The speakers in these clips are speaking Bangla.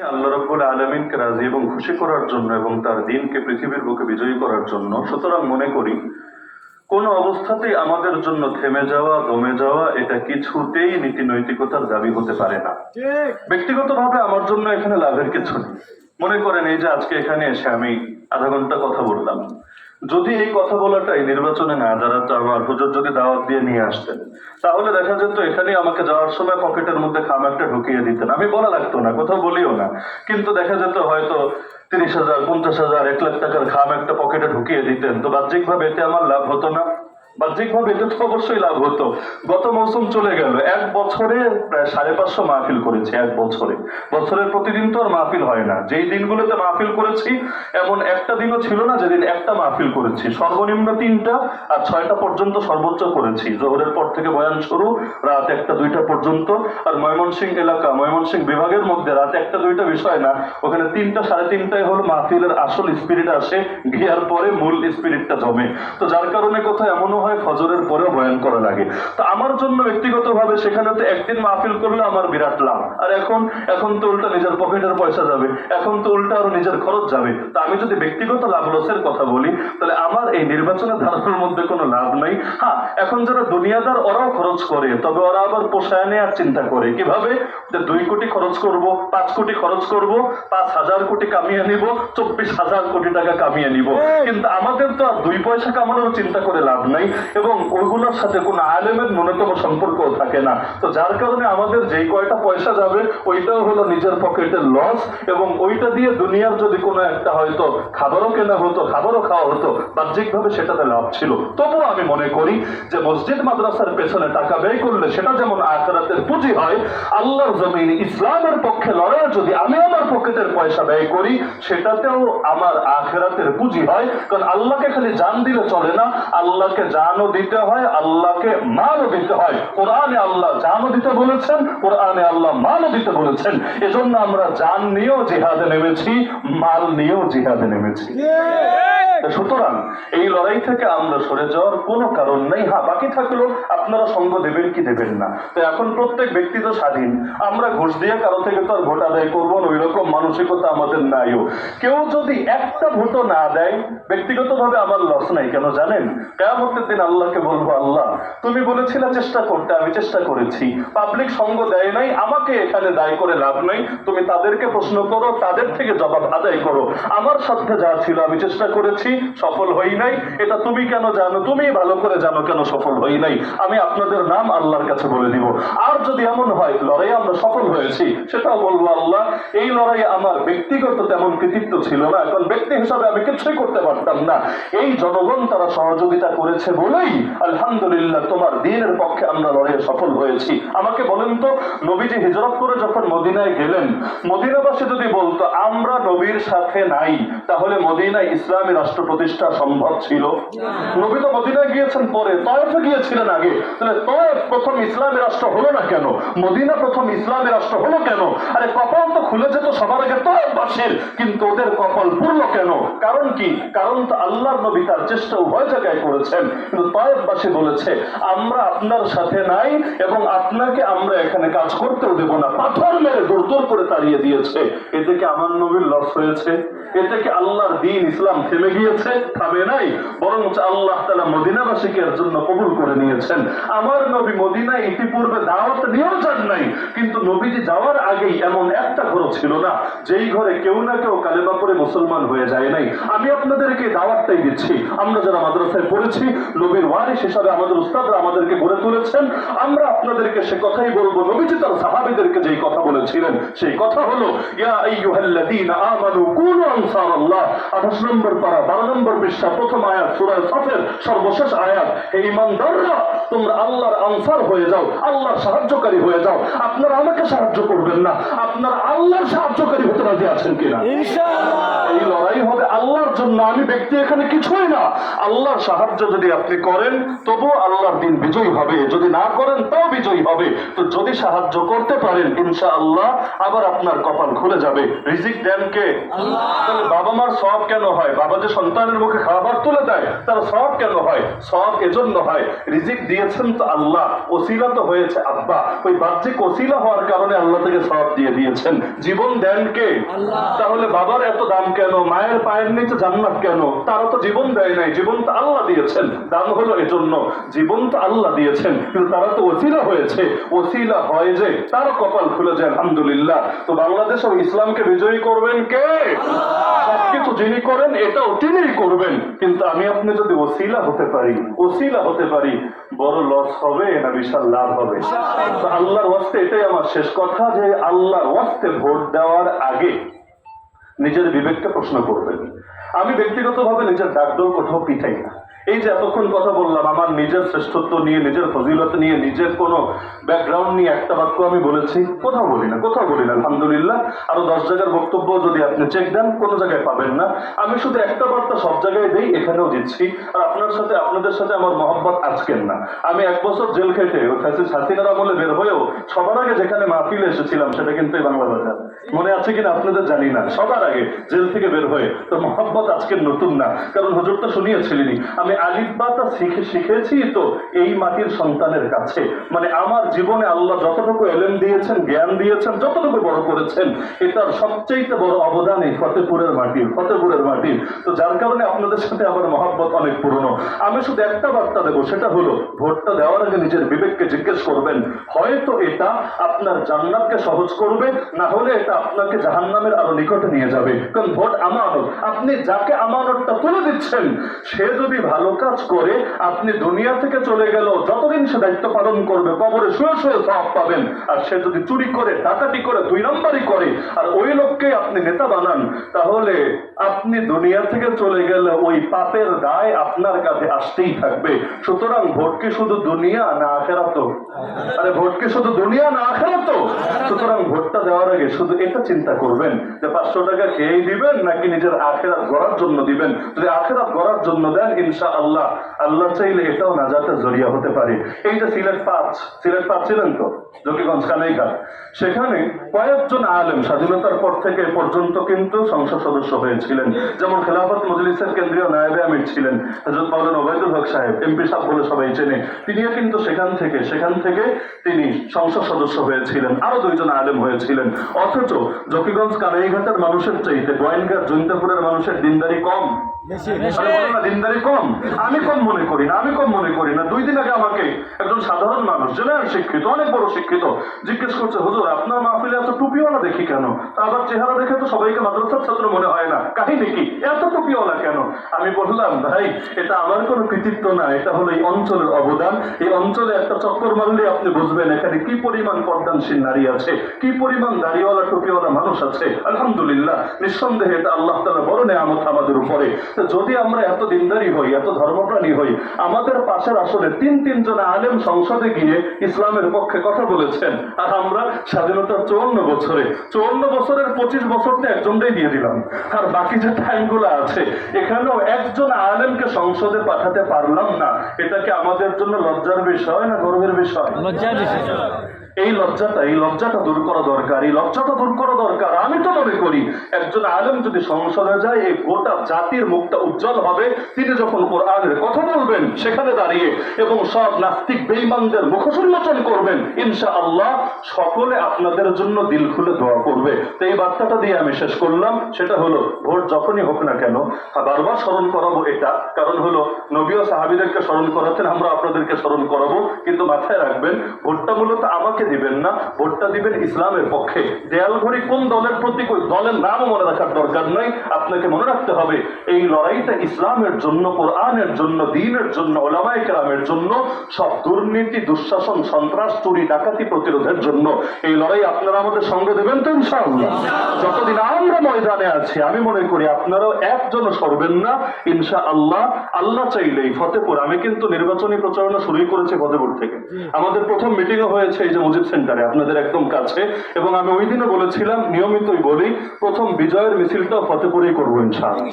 আল্লাহ রাব্বুল আলামিনকে রাজি এবং খুশি করার জন্য এবং তার দ্বীনকে পৃথিবীর বুকে বিজয়ী করার জন্য। সুতরাং মনে করি কোন অবস্থাতেই আমাদের জন্য থেমে যাওয়া, দমে যাওয়া এটা কিছুতেই নীতি নৈতিকতার দাবি হতে পারে না। ব্যক্তিগতভাবে আমার জন্য এখানে লাভের কিছু নেই। মনে করেন এই যে আজকে এখানে এসে আমি আধা ঘন্টা কথা বললাম, যদি এই কথা বলাটাই নির্বাচনে না দাঁড়াতো, আমার হুজুর যদি দাওয়াত দিয়ে নিয়ে আসতেন, তাহলে দেখা যেত এখানে আমাকে যাওয়ার সময় পকেটের মধ্যে খাম একটা ঢুকিয়ে দিতেন, আমি বলা লাগতো না, কোথাও বলিও না, কিন্তু দেখা যেত হয়তো 30,000, 50,000, 1,00,000 টাকার খাম একটা পকেটে ঢুকিয়ে দিতেন। তো বাহ্যিকভাবে এতে আমার লাভ হতো না? বাহ্যিকভাবে এতে তো অবশ্যই লাভ হতো। গত মৌসুম চলে গেল, এক বছরে প্রায় 550 মাহফিল করেছি। এক বছরে, বছরের প্রতিদিন তো আর মাহফিল হয় না। যেই দিনগুলোতে মাহফিল করেছি এমন একটা দিনও ছিল না যেদিন একটা মাহফিল করেছি। সর্বনিম্ন 3টা আর 6টা পর্যন্ত সর্বোচ্চ করেছি। জোহরের পর থেকে বয়ান শুরু, রাত 1টা 2টা পর্যন্ত। আর ময়মনসিংহ এলাকা, ময়মনসিংহ বিভাগের মধ্যে রাত 1টা 2টা বিষয় না, ওখানে 3টা 3:30টায় হলো মাহফিলের আসল স্পিরিট আসে, গিয়ার পরে মূল স্পিরিটটা জমে। তো যার কারণে কোথায় এমনও হয় ফজরের পরেও বয়ান করা লাগে। তো আমার জন্য ব্যক্তিগতভাবে সেখানে তো একদিন মাহফিল করলে আমার বিরাট লাভ। আর এখন তো উল্টা নিজের পকেটের পয়সা যাবে, এখন তো উল্টা আরো নিজের খরচ যাবে। তা আমি যদি ব্যক্তিগত লাভ লসের কথা বলি, তাহলে আমার এই নির্বাচনে ধারণার মধ্যে কোনো লাভ নাই। হ্যাঁ, এখন যারা দুনিয়াদার ওরাও খরচ করে, তবে ওরা আবার পোষায় নেওয়ার চিন্তা করে। কিভাবে? 2 কোটি খরচ করব, 5 কোটি খরচ করব, 5,000 কোটি কামিয়ে নিব, 24,000 কোটি টাকা কামিয়ে নিব। কিন্তু আমাদের তো আর 2 পয়সা কামানোর চিন্তা করে লাভ নাই, এবং ওইগুলোর সাথে কোনো আলেমের ন্যূনতম সম্পর্কও থাকে না। তো যার কারণে আমাদের যেই কয়টা পয়সা যাবে ওইটাও হলো নিজের পকেটের লস, এবং ওইটা দিয়ে দুনিয়ার যদি কোনো একটা হয়তো খাবারও কেনা হতো, খাবারও খাওয়া হতো, বাহ্যিকভাবে সেটাতে লাভ ছিল। তবুও আমি মনে করি যে মসজিদ মাদ্রাসার পেছনে টাকা ব্যয় করলে সেটা যেমন আখিরাতের পুঁজি হয়, আল্লাহর জমিনে ইসলামের পক্ষে লড়াই যদি আমি আমার পকেটের পয়সা ব্যয় করি, সেটাতেও আমার আখিরাতের পুঁজি হয়। কারণ আল্লাহকে খালি জান দিলে চলে না, আল্লাহকে জানও দিতে হয়, আল্লাহকে মালও দিতে হয়। কোরআনে আল্লাহ জানও দিতে বলেছেন, কোরআনে আল্লাহ মালও দিতে বলেছেন। এজন্য আমরা জান নিয়েও জিহাদে নেমেছি, মাল নিয়েও জিহাদে নেমেছি। সুতরাং এই লড়াই থেকে আমরা সরে যাওয়ার কোনো কারণ নেই। হ্যাঁ, বাকি থাকলো আপনারা সঙ্গ দেবেন কি দেবেন না। তো এখন প্রত্যেক ব্যক্তি তো স্বাধীন, আমরা ঘুষ দিয়ে কারো থেকে তো আর ভোট আদায় করবো না, ওই রকম মানসিকতা আমাদের নাইও। কেউ যদি একটা ভোটও না দেয়, ব্যক্তিগতভাবে আমার লস নাই। কেন জানেন? কিয়ামতের দিন আল্লাহকে বলবো, আল্লাহ তুমি বলেছিলে চেষ্টা করতে, আমি চেষ্টা করেছি, পাবলিক সঙ্গ দেয় নাই, আমাকে এখানে দায়ী করে লাভ নাই। তুমি তাদেরকে প্রশ্ন করো, তাদের থেকে জবাব আদায় করো। আমার সাথে যা ছিল আমি চেষ্টা করেছি, সফল হই নাই, এটা তুমি কেন জানো, তুমি ভালো করে জানো কেন সফল হই নাই। আমি আপনাদের নাম আল্লাহর কাছে বলে দিব। আর যদি এমন হয় লড়াইয়ে আমরা সফল হয়েছি, সেটাও বলবো, আল্লাহ এই লড়াইয়ে আমার ব্যক্তিগত তেমন কৃতিত্ব ছিল না, এখন ব্যক্তি হিসাবে আমি কিছুই করতে পারতাম না, এই জনগণ তারা সহযোগিতা করেছে বলেই আলহামদুলিল্লাহ তোমার দ্বীনের পক্ষে আমরা লড়াইয়ে সফল হয়েছি। আমাকে বলেন তো, নবীজি হিজরত করে যখন মদিনায় গেলেন, মদিনাবাসী যদি বলতো আমরা নবীর সাথে নাই, তাহলে মদিনায় ইসলামী রাষ্ট্র প্রতিষ্ঠা সম্ভব ছিল? নবী তো মদিনায় গিয়েছেন পরে, তয়েফে গিয়েছিলেন আগে, তাহলে তয়েফ প্রথম ইসলামী রাষ্ট্র হলো না কেন? মদিনা প্রথম ইসলামী রাষ্ট্র হলো কেন? আরে কপাল তো খুলে যেত সবার আগে তয়েফবাসীর, কিন্তু ওদের কপাল পুরলো কেন? কারণ কি? কারণ তো আল্লাহর নবী তার চেষ্টা উভয় জায়গায় করেছেন, কিন্তু তয়েফবাসী বলেছে আমরা আপনার সাথে নাই এবং আপনাকে আমরা এখানে কাজ করতেও দেব না, পাথর মেরে দূর দূর করে তাড়িয়ে দিয়েছে। এতে কি আমার নবীর লস হয়েছে? এতে কি আল্লাহর দ্বীন ইসলাম থেমে গিয়েছে? থামে নাই, বরং আল্লাহ তাআলা মদিনাবাসীকে এর জন্য কবুল করে নিয়েছেন। আমার নবী মদিনায় ইতিপূর্বে দাওয়াত নিয়েও যান নাই, কিন্তু নবীজি যাওয়ার আগেই এমন একটা ঘর ছিল না যেই ঘরে কেউ না কেউ কালেমা পড়ে মুসলমান হয়ে যায় নাই। আমি আপনাদেরকে দাওয়াতটাই দিচ্ছি। আমরা যারা মাদ্রাসায় পড়েছি, নবীর ওয়ারিস হিসাবে আমাদের উস্তাদরা আমাদেরকে গড়ে তুলেছেন, আমরা আপনাদেরকে সে কথাই বলবো। নবীজি তার সাহাবীদেরকে যেই কথা বলেছিলেন সেই কথা হলো, ইয়া আইয়ুহাল্লাযীনা আমানু কুনু আনসারাল্লাহ। 28 নম্বর পারা, 12 নম্বর পৃষ্ঠা, প্রথম আয়াত, সূরা সাফের সর্বশেষ আয়াত। হে ঈমানদাররা, তোমরা আল্লাহর আনসার হয়ে যাও, আল্লাহর সাহায্যকারী হয়ে যাও। আপনারা আমাকে সাহায্য করবেন না, আপনারা আল্লাহর সাহায্যকারী হতে রাজি আছেন কিনা? ইনশাআল্লাহ। এই লড়াই হবে আল্লাহর জন্য, আমি ব্যক্তি এখানে কিছুই না। আল্লাহর সাহায্য যদি আপনি করেন তবুও আল্লাহর দিন বিজয়ী হবে, যদি না করেন তাও বিজয়ী হবে। তো যদি সাহায্য করতে পারেন ইনশাআল্লাহ আবার আপনার কপাল খুলে যাবে। রিজিক দেন কে? তাহলে বাবা মার সওয়াব কেন হয়? বাবা যে সন্তানের মুখে খাবার তুলে দেয় তার সওয়াব কেন হয়? সওয়াব এজন্য হয়, রিজিক দিয়েছেন তো আল্লাহ, ওসিলা তো হয়েছে আব্বা, ওই বাহ্যিক ওসিলা হওয়ার কারণে আল্লাহ থেকে সওয়াব দিয়ে দিয়েছেন। জীবন দেন কে? তাহলে বাবার এত দাম কেন? মায়ের পায়ের নিচে জান্নাত কেন? তারা তো জীবন দেয় নাই, জীবন তো আল্লাহ দিয়েছেন। দাম হলো এজন্য, জীবন তো আল্লাহ দিয়েছেন, কিন্তু তারা তো ওসিলা হয়েছে। ওসিলা হয় যে তারা কপাল খুলে যায়, আলহামদুলিল্লাহ। তো বাংলাদেশ ও ইসলামকে বিজয়ী করবেন কে? সবকিছু যিনি করেন এটাও তিনিই করবেন। কিন্তু আমি আপনি যদি ওসিলা হতে পারি, ওসিলা হতে পারি, বড় লস হবে না বিশাল লাভ হবে? তো আল্লাহর ওয়াস্তে এটাই আমার শেষ কথা, যে আল্লাহর ওয়াস্তে ভোট দেওয়ার আগে নিজের বিবেককে প্রশ্ন করবেন। আমি ব্যক্তিগতভাবে নিজের ডাকডোর কোথাও পিঠাই না। এই যে এতক্ষণ কথা বললাম আমার নিজের শ্রেষ্ঠত্ব নিয়ে, নিজের ফজিলত নিয়ে, নিজের কোনো ব্যাকগ্রাউন্ড নিয়ে একটা বাক্য আমি বলেছি? কোথাও বলি না, কোথাও বলি না, আলহামদুলিল্লাহ। আরো 10 জায়গার বক্তব্য যদি আপনি চেক দেন কোনো জায়গায় পাবেন না। আমি শুধু একটা বার্তা সব জায়গায় দেই, এখানেও দিচ্ছি। আর আপনাদের সাথে আমার মহব্বত আজকের না। আমি 1 বছর জেল খেটে হাসিনার আমলে বের হয়েও সবার আগে যেখানে মাহফিলে এসেছিলাম সেটা কিন্তু এই বাংলা বাজার। মনে আছে কিনা আপনাদের জানি না, সবার আগে জেল থেকে বের হয়ে। তো মহব্বত আজকের নতুন না, কারণ হুজুর তো শুনিয়েছিলেন আমি আলিফবাটা শিখেছি তো এই মাটির সন্তানের কাছে। মানে আমার জীবনে আল্লাহ যতটুকু এলেম দিয়েছেন, জ্ঞান দিয়েছেন, যতটুকু বড় করেছেন, এটার সবচেয়ে বড় অবদান এই ফতেপুরের মাটির। তো যার কারণে আপনাদের সাথে আমার মহব্বত অনেক পুরনো। আমি শুধু একটা বার্তা দেবো, সেটা হলো ভোটটা দেওয়ার আগে নিজের বিবেককে জিজ্ঞেস করবেন। হয়তো এটা আপনার জান্নাতকে সহজ করবে, না হলে এটা আপনাকে জাহান্নামের আরো নিকটে নিয়ে যাবে। কারণ ভোট আমানত, আপনি যাকে আমানতটা তুলে দিচ্ছেন সে যদি ভালো কাজ করে আপনি দুনিয়া থেকে চলে গেল যতদিন সে দায়িত্ব পালন করবে কবরে শুয়ে শুয়ে সওয়াব পাবেন। আর সে যদি চুরি করে, ডাকাতি করে, 2 নম্বরই করে, আর ওই লোককে আপনি নেতা বানান, তাহলে আপনি দুনিয়া থেকে চলে গেলে ওই পাপের দায় আপনার কাছে আসতেই থাকবে। সুতরাং ভোট কি শুধু দুনিয়া না আখিরাত? আরে ভোট কি শুধু দুনিয়া না আখিরাত? সুতরাং ভোটটা দেওয়ার আগে শুধু এটা চিন্তা করবেন যে 500 টাকা খেয়েই দিবেন নাকি নিজের আখিরাত গড়ার জন্য দিবেন। যদি আখিরাত গড়ার জন্য দেন ইনশাআল্লাহ আল্লাহ চাইলে এটাও নাজাতের জরিয়া হতে পারে। এই যে সিলেট পাঁচ ছিলেন তো জকিগঞ্জ কানাইঘাট, সেখানে কয়েকজন আলেম স্বাধীনতার পর থেকে পর্যন্ত কিন্তু সংসদ সদস্য হয়েছিলেন। যেমন খেলাফত মজলিসের কেন্দ্রীয় নায়েবে আমির ছিলেন হযরত মাওলানা ওবায়দুল হক সাহেব, এমপি সাহেব বলে সবাই চেনে। তিনিও কিন্তু সেখান থেকে তিনি সংসদ সদস্য হয়েছিলেন। আরো 2 জন আলেম হয়েছিলেন। অথচ জকিগঞ্জ কানাইঘাটের মানুষের চাইতে গোয়েনঘাট জৈন্তাপুরের মানুষের দিনদারি কম। দিনদারি কম? আমি কম মনে করি না। 2 দিন আগে আমাকে একজন সাধারণ মানুষ, জেনারেল শিক্ষিত, অনেক বড় শিক্ষিত, জিজ্ঞেস করছে, হুজুর আপনার মাহফিলে এত টুপিওয়ালা দেখি কেন? আবার চেহারা দেখে তো সবাইকে মাদ্রাসার ছাত্র মনে হয় না, কাহিনী কি এত টুপিওয়ালা কেন? আমি বললাম, ভাই এটা আমার কোনো কৃতিত্ব না, এটা হলো এই অঞ্চলের অবদান। এই অঞ্চলে একটা চক্কর মারলে আপনি বুঝবেন এখানে কি পরিমাণ পর্দানশীল নারী আছে, কি পরিমাণ দাড়িওয়ালা টুপিওয়ালা মানুষ আছে। আলহামদুলিল্লাহ, নিঃসন্দেহে এটা আল্লাহ তাআলার বড় নেয়ামত আমাদের উপরে। যদি আমরা এত দিনদারি হই, এত ধর্মপ্রাণী হই, আমাদের পাশের আসলে 3 জন আলেম সংসদে গিয়ে ইসলামের পক্ষে কথা বলেছেন, আর আমরা স্বাধীনতার 54 বছরের 25 বছরটা একজনটাই দিয়ে দিলাম, আর বাকি যে টাইমগুলো আছে এখানেও একজন আলেমকে সংসদে পাঠাতে পারলাম না। এটাকে আমাদের জন্য লজ্জার বিষয় না গর্বের বিষয়? লজ্জার বিষয়। এই লজ্জাটা দূর করা দরকার। আমি তো মনে করি একজন আলেম যদি সংসদে যায় এই গোটা জাতির মুখটা উজ্জ্বল হবে। তিনি যখন কোরআনের কথা বলবেন সেখানে দাঁড়িয়ে এবং সব নাস্তিক বেঈমানদের মুখোন্মোচন করবেন, ইনশাআল্লাহ সকলে আপনাদের জন্য দিল খুলে দোয়া করবে। তো এই বার্তাটা দিয়ে আমি শেষ করলাম। সেটা হলো ভোট যখনই হোক না কেন, বারবার স্মরণ করাবো এটা, কারণ হলো নবী ও সাহাবীদেরকে স্মরণ করাতেন, আমরা আপনাদেরকে স্মরণ করাবো। কিন্তু মাথায় রাখবেন ভোটটা মূলত আমাকে দিবেন না, ভোটটা দিবেন ইসলামের পক্ষে। দেয়াল ঘড়ি কোন দলের প্রতি, কোন দলের নামও মনে রাখার দরকার নাই। আপনাকে মনে রাখতে হবে এই লড়াইটা ইসলামের জন্য, কোরআনের জন্য, দ্বীনের জন্য, উলামায়ে কেরামের জন্য, সব দুর্নীতি, দুঃশাসন, সন্ত্রাস, চুরি, ডাকাতি প্রতিরোধের জন্য। এই লড়াই আপনারা আমাদের সঙ্গে দেবেন তো ইনশাআল্লাহ? যতদিন আমরা ময়দানে আছি, আমি মনে করি আপনারাও একজনও সরবেন না ইনশাআল্লাহ। আল্লাহ চাইলেই ফতেপুর, আমি কিন্তু নির্বাচনী প্রচারণা শুরুই করেছি ফতেপুর থেকে। আমাদের প্রথম মিটিংও হয়েছে এই যে মুজিব সেন্টারে আপনাদের একদম কাছে, এবং আমি ওই দিনও বলেছিলাম, নিয়মিতই বলি, প্রথম বিজয়ের মিছিলটা ফতেপুরেই করবো ইনশাআল্লাহ।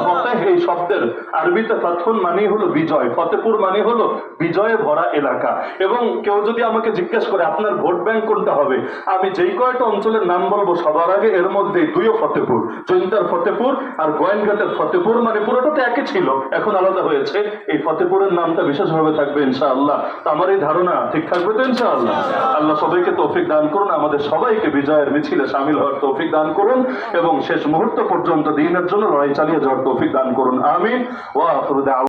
ফতেহ এই শব্দের আরবিতে ফাতহুন মানে হলো বিজয়, ফতেপুর মানে হলো বিজয়ে ভরা এলাকা। এবং কেউ যদি আমাকে জিজ্ঞেস করে আপনার ভোট ব্যাংক কোনটা হবে, আমি যেই কয়টা অঞ্চলের নাম বলবো সবার আগে এর মধ্যে দুইও ফতেপুর, জৈন্তার ফতেপুর আর গোয়েনঘাটের ফতেপুর, মানে পুরোটা তো একই ছিল, এখন আলাদা হয়েছে। এই ফতেপুরের নামটা বিশেষভাবে থাকবে ইনশাআল্লাহ। তো আমার এই ধারণা ঠিক থাকবে তো ইনশাআল্লাহ। আল্লাহ সবাইকে তৌফিক দান করুন, আমাদের সবাইকে বিজয়ের মিছিলে শামিল হওয়ার তৌফিক দান করুন, এবং শেষ মুহূর্ত পর্যন্ত দ্বীনের জন্য লড়াই চালিয়ে যাওয়ার তৌফিক দান করুন। আমিন ওয়া আখিরু দাওয়ানা।